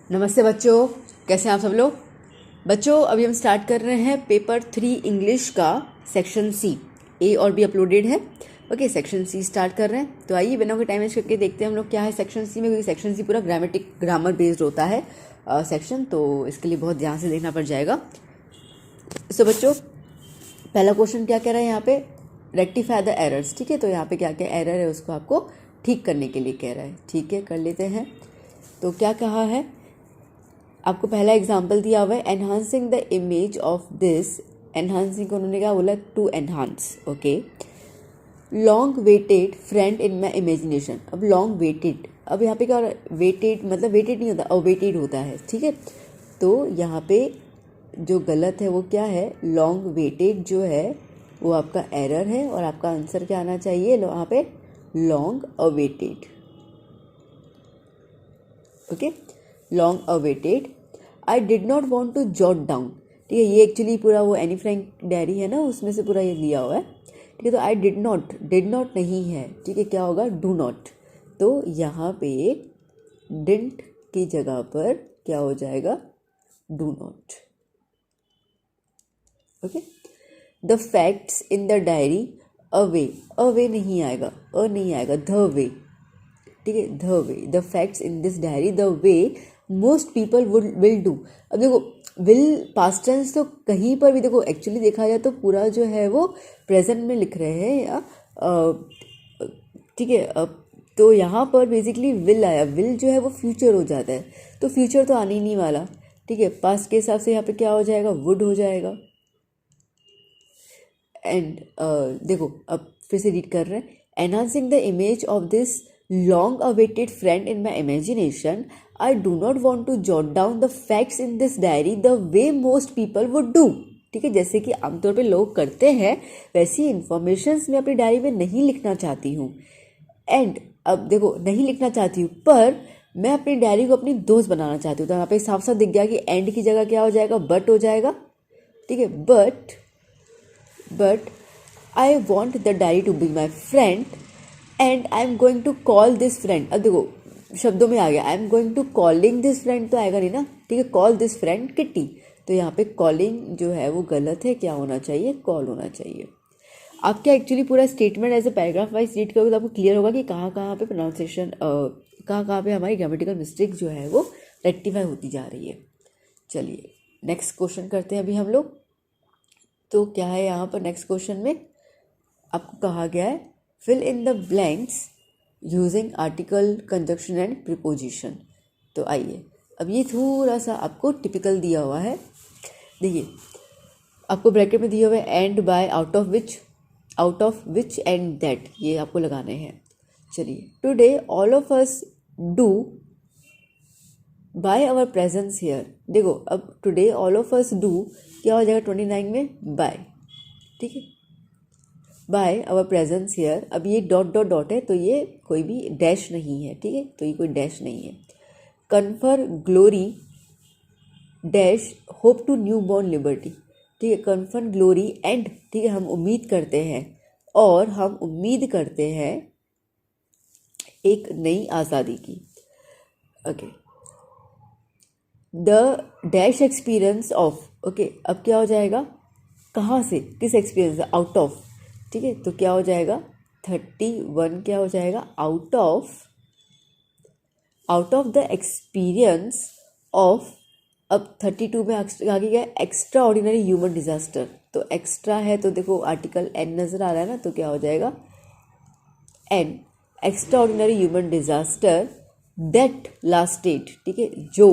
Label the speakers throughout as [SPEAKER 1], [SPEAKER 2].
[SPEAKER 1] नमस्ते बच्चों, कैसे हैं आप सब लोग। बच्चों अभी हम स्टार्ट कर रहे हैं पेपर 3 इंग्लिश का सेक्शन सी। ए और बी अपलोडेड है। ओके, सेक्शन सी स्टार्ट कर रहे हैं। तो आइए बिना कोई टाइम वेस्ट करके देखते हैं हम लोग क्या है सेक्शन सी में, क्योंकि सेक्शन सी पूरा ग्रामर बेस्ड होता है सेक्शन, तो इसके लिए बहुत ध्यान से देखना पड़ जाएगा। सो बच्चों, पहला क्वेश्चन क्या कह रहा है यहाँ पे, रेक्टिफाई द एरर्स। ठीक है, तो यहाँ पे क्या क्या एरर है उसको आपको ठीक करने के लिए कह रहा है। ठीक है, कर लेते हैं। तो क्या कहा है, आपको पहला एग्जाम्पल दिया हुआ है, enhancing the image of this. Enhancing को उन्होंने क्या बोला, to enhance. Okay, long waited friend in my imagination. अब लॉन्ग वेटेड, अब यहाँ पे क्या हो रहा है, वेटेड मतलब वेटेड नहीं होता, अवेटेड होता है। ठीक है, तो यहाँ पे जो गलत है वो क्या है, लॉन्ग वेटेड जो है वो आपका एरर है, और आपका आंसर क्या आना चाहिए वहाँ पे, long awaited. Okay, long awaited. I did not want to jot down. ठीक है, ये एक्चुअली पूरा वो एनी फ्रैंक डायरी है ना, उसमें से पूरा ये लिया हुआ है। ठीक है, तो आई डिड नॉट नहीं है। ठीक है, क्या होगा, डू नॉट। तो यहाँ पे डिडंट की जगह पर क्या हो जाएगा, do not. Okay, the facts in the diary, away नहीं आएगा, नहीं आएगा, द वे। ठीक है, the way, the facts in this diary the way most people will do. अब देखो, विल पास्ट टेंस तो कहीं पर भी देखो, एक्चुअली देखा जाए तो पूरा जो है वो प्रेजेंट में लिख रहे हैं या ठीक है। तो यहाँ पर बेसिकली विल आया, विल जो है वो फ्यूचर हो जाता है, तो फ्यूचर तो आने ही नहीं वाला। ठीक है, पास्ट के हिसाब से यहाँ पे क्या हो जाएगा, वुड हो जाएगा। एंड देखो, अब फिर से रीड कर रहे हैं, enhancing the image of this long awaited friend in my imagination, I do not want to jot down the facts in this diary the way most people would do. ठीक है, जैसे कि आमतौर पे लोग करते हैं, वैसी इन्फॉर्मेशंस मैं अपनी डायरी में नहीं लिखना चाहती हूँ। एंड अब देखो, नहीं लिखना चाहती हूँ, पर मैं अपनी डायरी को अपनी दोस्त बनाना चाहती हूँ। तो यहाँ पे साफ साफ दिख गया कि एंड की जगह क्या हो जाएगा, बट हो जाएगा। ठीक है, but I want the diary to be my friend and I am going to call this friend. अब देखो शब्दों में आ गया, I am going to calling this friend, तो आएगा नहीं ना। ठीक है, कॉल दिस फ्रेंड किट्टी। तो यहाँ पे कॉलिंग जो है वो गलत है, क्या होना चाहिए, कॉल होना चाहिए। आप क्या एक्चुअली पूरा statement as a paragraph wise read करोगे तो आपको क्लियर होगा कि कहाँ कहाँ पे प्रोनाउंसिएशन, कहाँ पे हमारी ग्रामेटिकल मिस्टेक जो है वो रेक्टिफाई होती जा रही है। चलिए नेक्स्ट क्वेश्चन करते हैं अभी हम लोग। तो क्या है यहाँ पर नेक्स्ट क्वेश्चन में आपको कहा गया है, fill in the blanks using article, conjunction and preposition. तो आइए, अब ये थोड़ा सा आपको टिपिकल दिया हुआ है। देखिए, आपको ब्रैकेट में दिया हुआ है and by, out of which and that, ये आपको लगाने हैं। चलिए, today all of us do by our presence here. देखो, अब today all of us do क्या हो जाएगा 29 में, बाय। ठीक है, बाय आवर प्रेजेंस हियर। अब ये डॉट डॉट डॉट है, तो ये कोई भी डैश नहीं है। ठीक है, तो ये कोई डैश नहीं है। Confer glory dash hope to new born liberty. ठीक है, कन्फर ग्लोरी एंड, ठीक है, हम उम्मीद करते हैं, और हम उम्मीद करते हैं एक नई आज़ादी की। Okay, the dash experience of. Okay, अब क्या हो जाएगा, कहाँ से, किस एक्सपीरियंस, आउट ऑफ। ठीक है, तो क्या हो जाएगा 31, क्या हो जाएगा, out of the experience of. अब 32 में आगे गया, एक्स्ट्रा ऑर्डिनरी ह्यूमन डिजास्टर। तो एक्स्ट्रा है तो देखो आर्टिकल एन नजर आ रहा है ना, तो क्या हो जाएगा, an, extraordinary human disaster that lasted. ठीक है, जो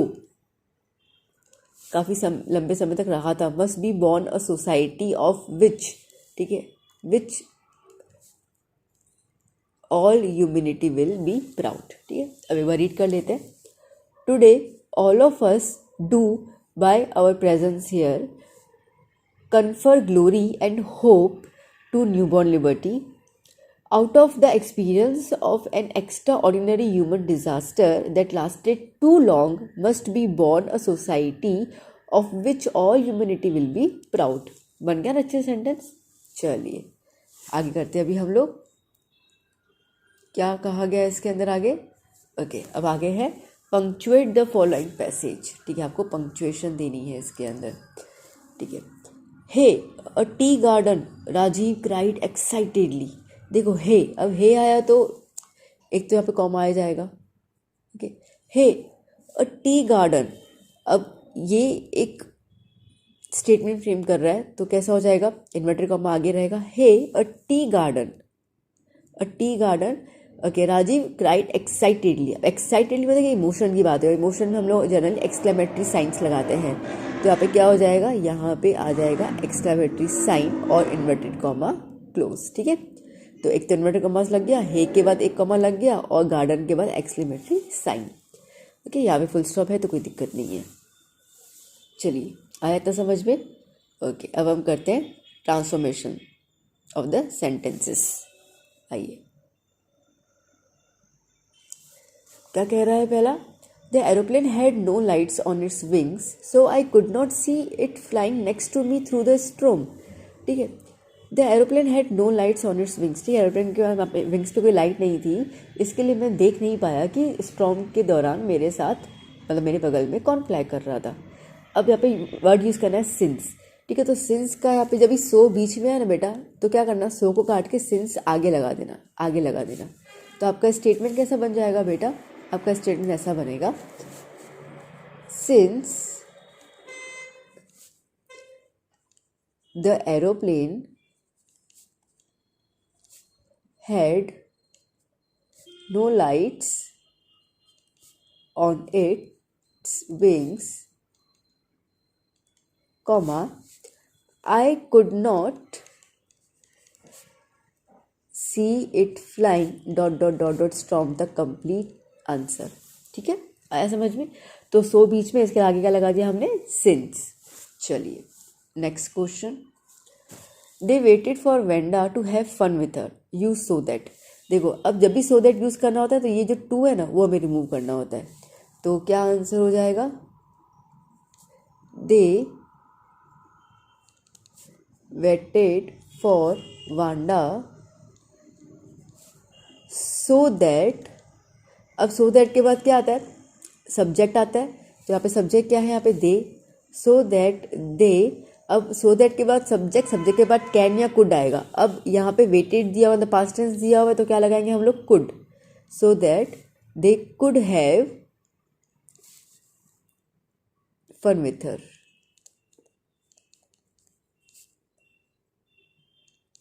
[SPEAKER 1] काफ़ी लंबे समय तक रहा था, must be born a society of which. ठीक है, which all humanity will be proud. ठीक है, अब एक बार रीड कर लेते हैं। Today all of us do by our presence here confer glory and hope to newborn liberty out of the experience of an extraordinary human disaster that lasted too long must be born a society of which all humanity will be proud। बन गया ना अच्छे sentence. चलिए आगे करते हैं अभी हम लोग, क्या कहा गया इसके अंदर आगे। ओके, अब आगे है पंक्चुएट द फॉलोइंग पैसेज, ठीक है, आपको पंक्चुएशन देनी है इसके अंदर, ठीक है। Hey a tea garden, Rajiv cried excitedly. देखो हे, अब हे आया तो एक तो यहाँ पे कॉमा आ जाएगा, okay. Hey a tea garden, अब ये एक स्टेटमेंट फ्रेम कर रहा है तो कैसा हो जाएगा, इन्वर्टेड कॉमा आगे रहेगा। Hey a tea garden, a tea garden, okay. Rajiv cried excitedly, अब एक्साइटेडली मतलब इमोशन की बात है, इमोशन में हम लोग जनरली एक्सक्लेमेटरी साइंस लगाते हैं, तो यहाँ पे क्या हो जाएगा, यहाँ पे आ जाएगा एक्सक्लेमेटरी साइन और इन्वर्टेड कॉमा क्लोज, ठीक है। तो एक तो इन्वर्टेड कॉमा लग गया, हे के बाद एक कॉमा लग गया और गार्डन के बाद एक्सक्लेमेटरी साइन, ओके। यहाँ पे फुल स्टॉप है तो कोई दिक्कत नहीं है। चलिए, आया था समझ में, ओके। अब हम करते हैं ट्रांसफॉर्मेशन ऑफ द सेंटेंसेस। आइए, क्या कह रहा है पहला, the aeroplane had no lights on its wings so I could not see it flying next to me through the storm, ठीक है। The aeroplane had no lights on its wings, ठीक है, एरोप्लेन के विंग्स पे कोई light नहीं थी, इसके लिए मैं देख नहीं पाया कि स्ट्रॉम के दौरान मेरे साथ, मतलब मेरे बगल में कौन फ्लाई कर रहा था। अब यहाँ पे वर्ड यूज़ करना है सिंस, ठीक है। तो सिंस का यहाँ पे जब भी सो बीच में है ना बेटा, तो क्या करना, सो को काट के सिंस आगे लगा देना, आगे लगा देना। तो आपका स्टेटमेंट कैसा बन जाएगा बेटा, आपका स्टेटमेंट ऐसा बनेगा, since the aeroplane had no lights on its wings, comma, I could not see it flying ... storm the complete answer, ठीक है, आया समझ में। तो सो बीच में, इसके आगे क्या लगा दिया हमने, सिंस। चलिए next question, they waited for Wanda to have fun with her, use so that. देखो, अब जब भी सो दैट यूज करना होता है तो ये जो टू है ना वो हमें रिमूव करना होता है, तो क्या आंसर हो जाएगा, दे waited for Wanda so that, अब so that के बाद क्या आता है, सब्जेक्ट आता है, तो यहाँ पे सब्जेक्ट क्या है, यहाँ पे दे, so that दे, अब so that के बाद सब्जेक्ट, सब्जेक्ट के बाद कैन या कुड आएगा। अब यहाँ पे वेटेड दिया हुआ, पास्ट टेंस दिया हुआ है, तो क्या लगाएंगे हम लोग, could, so that they could have fun with her,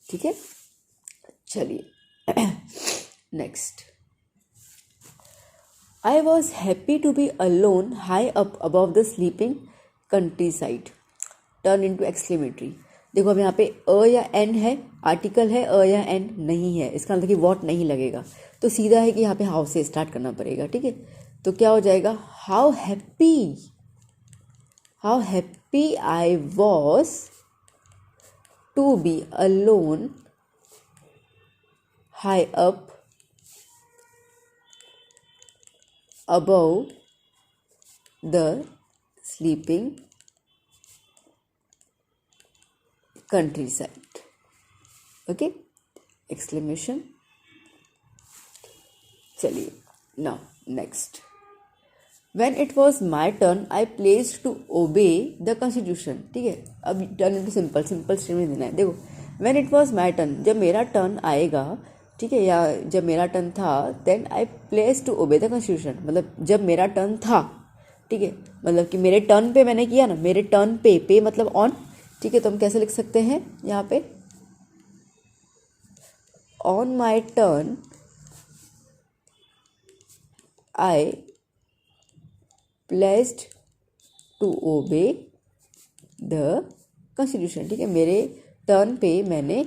[SPEAKER 1] ठीक है। चलिए next, I was happy to be alone high up above the sleeping countryside, turn into टू एक्सक्लेमेटरी। देखो, अब यहाँ पे अ या एन है, आर्टिकल है, अ या एन नहीं है, इसका मतलब कि वॉट नहीं लगेगा, तो सीधा है कि यहाँ पे हाउ से स्टार्ट करना पड़ेगा, ठीक है। तो क्या हो जाएगा, how happy I was to be alone high up above the sleeping countryside, okay, exclamation। चलिए now next, when it was my turn I pledged to obey the constitution, ठीक है। अब टर्न इनटू सिंपल स्टेटमेंट देना है। देखो, when it was my turn, जब मेरा turn आएगा, ठीक है, या जब मेरा टर्न था, then I pledged to obey the constitution, मतलब जब मेरा टर्न था, ठीक है, मतलब कि मेरे टर्न पे मैंने किया ना, मेरे टर्न पे मतलब ऑन, ठीक है। तो हम कैसे लिख सकते हैं यहाँ पे, on my turn I pledged to obey the constitution, ठीक है, मेरे टर्न पे मैंने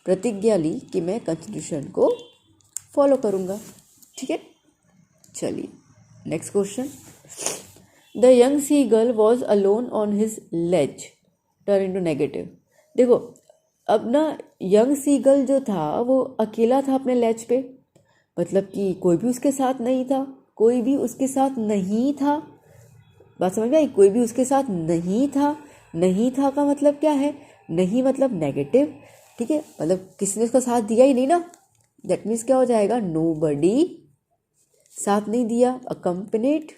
[SPEAKER 1] प्रतिज्ञा ली कि मैं कॉन्स्टिट्यूशन को फॉलो करूँगा, ठीक है। चलिए next question, the young sea girl was alone on his ledge, turn into negative. देखो, अब ना यंग सी गर्ल जो था वो अकेला था अपने लेज पे, मतलब कि कोई भी उसके साथ नहीं था, कोई भी उसके साथ नहीं था, बात समझ में आई, कोई भी उसके साथ नहीं था। नहीं था का मतलब क्या है, नहीं मतलब नेगेटिव, ठीक है, मतलब किसी ने उसका साथ दिया ही नहीं ना, दैट मीन्स क्या हो जाएगा, नोबडी, साथ नहीं दिया, accompanied,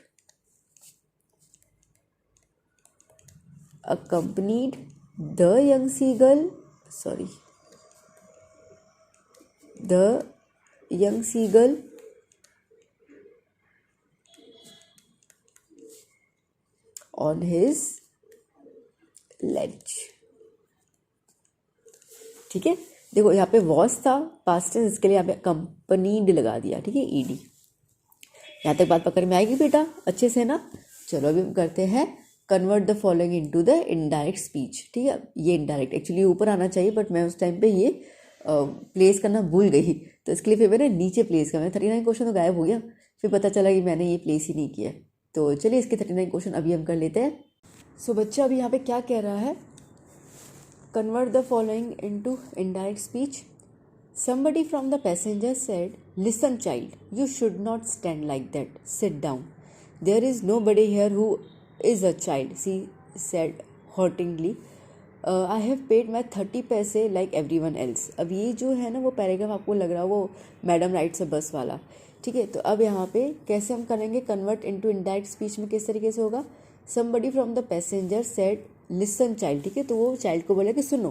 [SPEAKER 1] accompanied the young seagull on his ledge। ठीक है, देखो यहाँ पे वॉस था पास्ट टेंस, इसके लिए यहाँ पे कंपनीड लगा दिया। ठीक है, ईडी। यहाँ तक बात पकड़ में आएगी बेटा अच्छे से ना। चलो अभी हम करते हैं convert the following into the indirect speech. ठीक है, ये इनडायरेक्ट एक्चुअली ऊपर आना चाहिए, बट मैं उस टाइम पे ये प्लेस करना भूल गई, तो इसके लिए फिर मैंने नीचे प्लेस किया। 39 क्वेश्चन तो गायब हो गया, फिर पता चला कि मैंने ये प्लेस ही नहीं किया। तो चलिए इसके 39 क्वेश्चन अभी हम कर लेते हैं। सो बच्चा अभी यहाँ पे क्या कह रहा है, convert the following into indirect speech। Somebody from the passenger said, listen child, you should not stand like that, sit down, there is nobody here who is a child, she said hauntingly। I have paid my 30 पैसे like everyone else। अब ये जो है ना वो paragraph आपको लग रहा है वो मैडम राइट्स है बस वाला। ठीक है, तो अब यहाँ पे कैसे हम करेंगे कन्वर्ट इनटू इनडायरेक्ट स्पीच में, किस तरीके से होगा। somebody from the passenger said listen child. ठीक है, तो वो चाइल्ड को बोला कि सुनो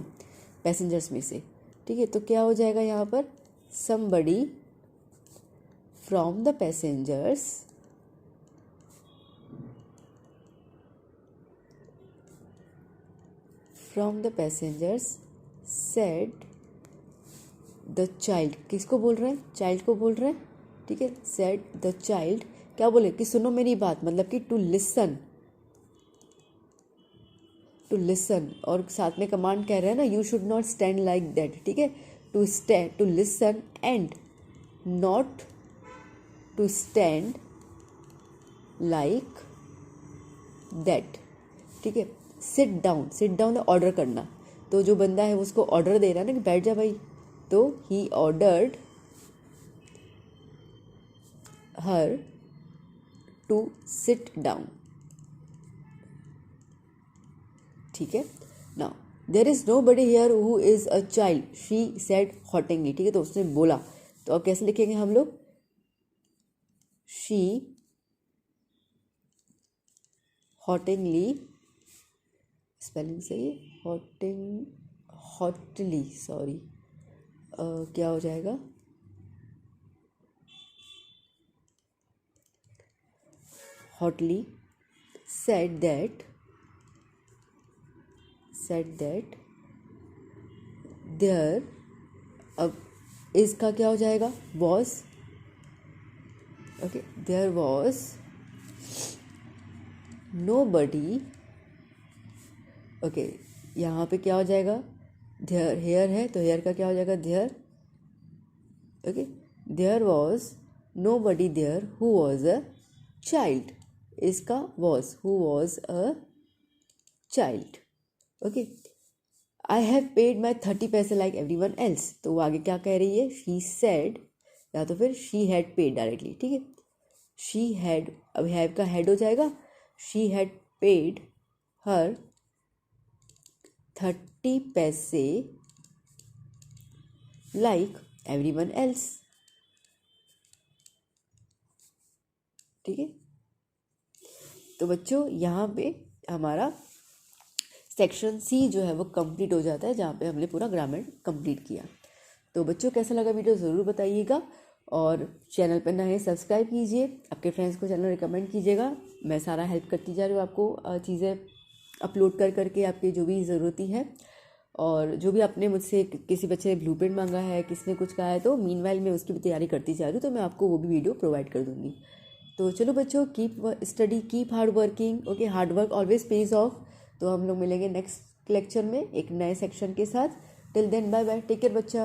[SPEAKER 1] पैसेंजर्स में से। ठीक है, तो क्या हो जाएगा यहाँ पर, somebody from the passengers said the child। किसको बोल रहे हैं, चाइल्ड को बोल रहे हैं। ठीक है, said the child, क्या बोले कि सुनो मेरी बात, मतलब कि टू लिसन, और साथ में कमांड कह रहे हैं ना, you should not stand like that. ठीक है, to listen and not to stand like that. ठीक है, सिट डाउन ऑर्डर करना, तो जो बंदा है उसको ऑर्डर दे रहा है ना कि बैठ जा भाई, तो he ordered her to sit down. ठीक है, now there is nobody here who is a child, she said haughtily. ठीक है, तो उसने बोला, तो अब कैसे लिखेंगे हम लोग, शी हॉटिंगली, स्पेलिंग सही है, हॉटली सॉरी, क्या हो जाएगा, हॉटली said that there, अब इसका क्या हो जाएगा, was। Okay, there was nobody। Okay, यहाँ पे क्या हो जाएगा, there here है तो here का क्या हो जाएगा, there। Okay, there was nobody there who was a child, इसका was, who was a child। Okay, I have paid my 30 पैसे लाइक एवरी वन एल्स, तो वो आगे क्या कह रही है, शी सेड, या तो फिर शी हैड पेड डायरेक्टली। ठीक है, शी हैड, अब हैव का हेड हो जाएगा, शी हैड पेड हर 30 पैसे लाइक एवरी वन एल्स। ठीक है, तो बच्चों यहाँ पे हमारा सेक्शन सी जो है वो कंप्लीट हो जाता है, जहाँ पे हमने पूरा ग्रामर कंप्लीट किया। तो बच्चों कैसा लगा वीडियो ज़रूर बताइएगा, और चैनल पर नए सब्सक्राइब कीजिए, आपके फ्रेंड्स को चैनल रिकमेंड कीजिएगा। मैं सारा हेल्प करती जा रही हूँ आपको, चीज़ें अपलोड करके आपकी जो भी ज़रूरत है, और जो भी आपने मुझसे किसी बच्चे ने ब्लूप्रिंट मांगा है, किसने कुछ कहा है, तो मीनवाइल मैं उसकी भी तैयारी करती जा रही हूँ, तो मैं आपको वो भी वीडियो प्रोवाइड कर दूँगी। तो चलो बच्चों, keep study, keep hard working. Okay, hard work always page of. तो हम लोग मिलेंगे नेक्स्ट लेक्चर में एक नए सेक्शन के साथ। Till then bye bye, take care बच्चा।